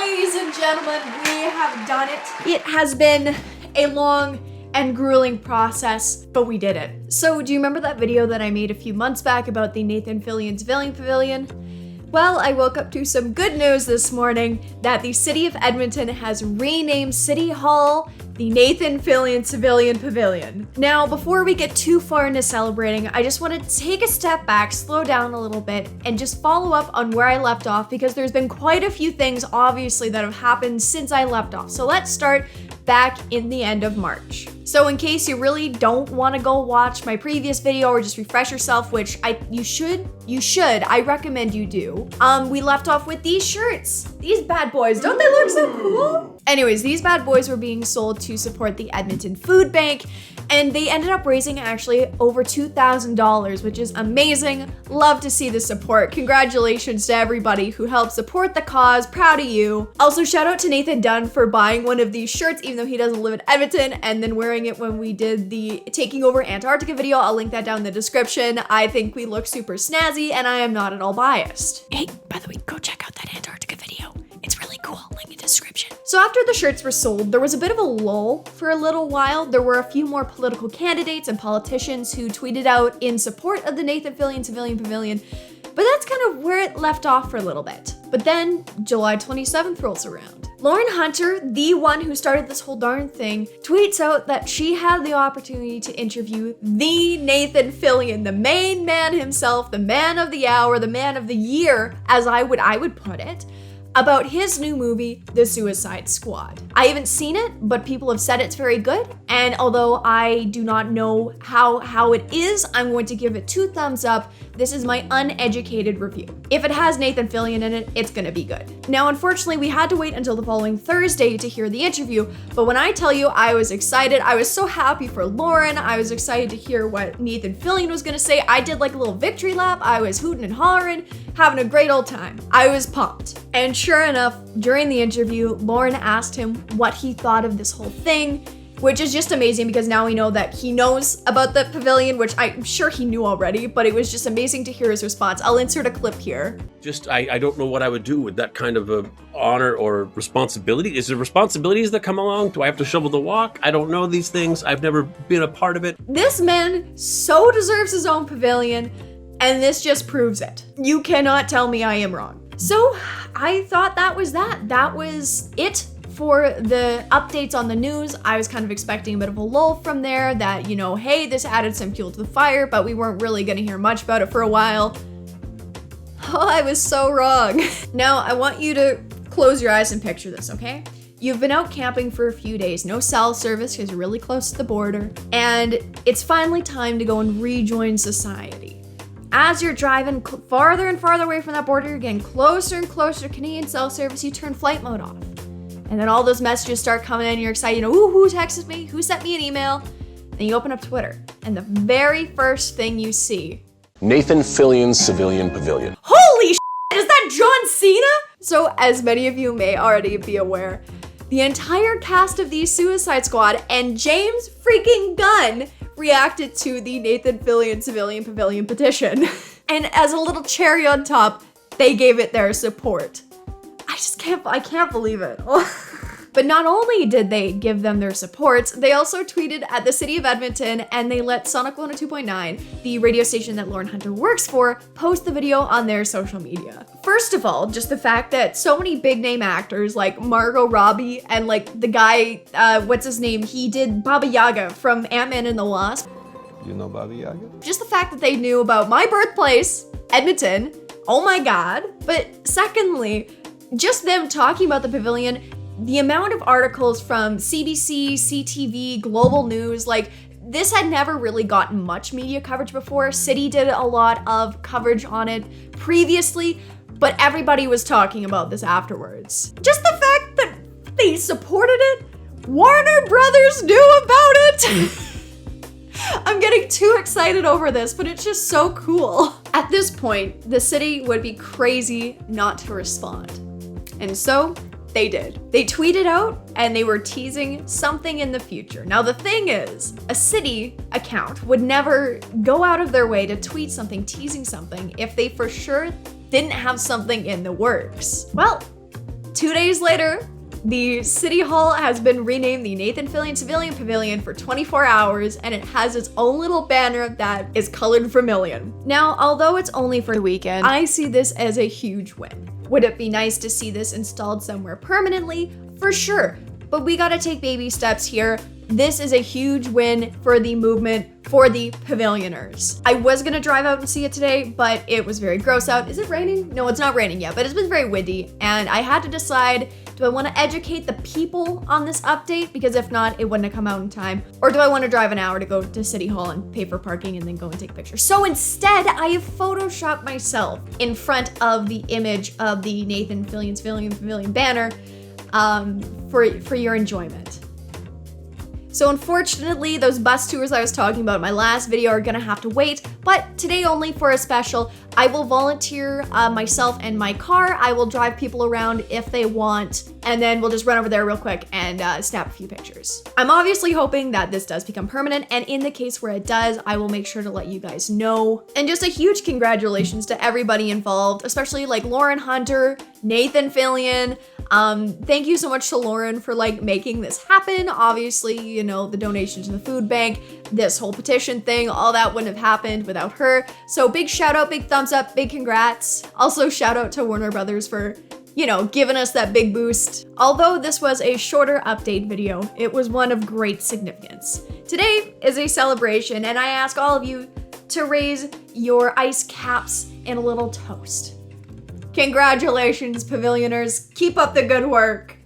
Ladies and gentlemen, we have done it. It has been a long and grueling process, but we did it. So do you remember that video that I made a few months back about the Nathan Fillion Civilian Pavilion? Well, I woke up to some good news this morning that the city of Edmonton has renamed City Hall the Nathan Fillion Civilian Pavilion. Now, before we get too far into celebrating, I just want to take a step back, slow down a little bit, and just follow up on where I left off because there's been quite a few things, obviously, that have happened since I left off. So let's start back in the end of March. So in case you really don't want to go watch my previous video or just refresh yourself, which you should, I recommend you do. We left off with these shirts. These bad boys, don't they look so cool? Anyways, these bad boys were being sold to support the Edmonton Food Bank, and they ended up raising actually over $2,000, which is amazing. Love to see the support. Congratulations to everybody who helped support the cause. Proud of you. Also, shout out to Nathan Dunn for buying one of these shirts, even though he doesn't live in Edmonton, and then wearing it when we did the Taking Over Antarctica video. I'll link that down in the description. I think we look super snazzy, and I am not at all biased. Hey, by the way, go check out that Antarctica video. It's really cool, link in the description. So after the shirts were sold, there was a bit of a lull for a little while. There were a few more political candidates and politicians who tweeted out in support of the Nathan Fillion Civilian Pavilion, but that's kind of where it left off for a little bit. But then July 27th rolls around. Lauren Hunter, the one who started this whole darn thing, tweets out that she had the opportunity to interview the Nathan Fillion, the main man himself, the man of the hour, the man of the year, as I would put it, about his new movie, The Suicide Squad. I haven't seen it, but people have said it's very good, and although I do not know how it is, I'm going to give it 2 thumbs up. This is my uneducated review. If it has Nathan Fillion in it, it's gonna be good. Now, unfortunately, we had to wait until the following Thursday to hear the interview, but when I tell you I was excited, I was so happy for Lauren, I was excited to hear what Nathan Fillion was gonna say. I did like a little victory lap, I was hooting and hollering, having a great old time. I was pumped. And sure enough, during the interview, Lauren asked him what he thought of this whole thing, which is just amazing because now we know that he knows about the pavilion, which I'm sure he knew already, but it was just amazing to hear his response. I'll insert a clip here. I don't know what I would do with that kind of a honor or responsibility. Is there responsibilities that come along? Do I have to shovel the walk? I don't know these things. I've never been a part of it. This man so deserves his own pavilion, and this just proves it. You cannot tell me I am wrong. So I thought that was that. That was it for the updates on the news. I was kind of expecting a bit of a lull from there that, you know, hey, this added some fuel to the fire, but we weren't really gonna hear much about it for a while. Oh, I was so wrong. Now, I want you to close your eyes and picture this, okay? You've been out camping for a few days, no cell service because you're really close to the border, and it's finally time to go and rejoin society. As you're driving farther and farther away from that border, you're getting closer and closer to Canadian cell service, you turn flight mode off. And then all those messages start coming in, and you're excited, you know, ooh, who texted me? Who sent me an email? Then you open up Twitter, and the very first thing you see, Nathan Fillion Civilian Pavilion. Holy shit, is that John Cena? So as many of you may already be aware, the entire cast of the Suicide Squad and James freaking Gunn reacted to the Nathan Fillion Civilian Pavilion petition. And as a little cherry on top, they gave it their support. I can't believe it. But not only did they give them their support, they also tweeted at the city of Edmonton, and they let Sonic 102.9, the radio station that Lauren Hunter works for, post the video on their social media. First of all, just the fact that so many big name actors like Margot Robbie and like the guy, what's his name? He did Baba Yaga from Ant-Man and the Wasp. You know Baba Yaga? Just the fact that they knew about my birthplace, Edmonton, oh my God. But secondly, just them talking about the pavilion, the amount of articles from CBC, CTV, Global News, like this had never really gotten much media coverage before. City did a lot of coverage on it previously, but everybody was talking about this afterwards. Just the fact that they supported it, Warner Brothers knew about it. I'm getting too excited over this, but it's just so cool. At this point, the city would be crazy not to respond. And so they did. They tweeted out and they were teasing something in the future. Now the thing is, a city account would never go out of their way to tweet something teasing something if they for sure didn't have something in the works. Well, 2 days later, the City Hall has been renamed the Nathan Fillion Civilian Pavilion for 24 hours, and it has its own little banner that is colored vermilion. Now, although it's only for the weekend, I see this as a huge win. Would it be nice to see this installed somewhere permanently? For sure, but we gotta take baby steps here. This is a huge win for the movement, for the Pavilioners. I was gonna drive out and see it today, but it was very gross out. Is it raining? No, it's not raining yet, but it's been very windy, and I had to decide, do I wanna educate the people on this update? Because if not, it wouldn't have come out in time. Or do I wanna drive an hour to go to City Hall and pay for parking and then go and take pictures? So instead, I have photoshopped myself in front of the image of the Nathan Fillion Civilian Pavilion banner for your enjoyment. So unfortunately, those bus tours I was talking about in my last video are gonna have to wait, but today only for a special, I will volunteer myself and my car. I will drive people around if they want, and then we'll just run over there real quick and snap a few pictures. I'm obviously hoping that this does become permanent, and in the case where it does, I will make sure to let you guys know. And just a huge congratulations to everybody involved, especially like Lauren Hunter, Nathan Fillion. Thank you so much to Lauren for like making this happen. Obviously, you know, the donation to the food bank, this whole petition thing, all that wouldn't have happened without her. So big shout out, big thumbs up, big congrats. Also shout out to Warner Brothers for, you know, giving us that big boost. Although this was a shorter update video, it was one of great significance. Today is a celebration, and I ask all of you to raise your ice caps in a little toast. Congratulations, Pavilioners. Keep up the good work.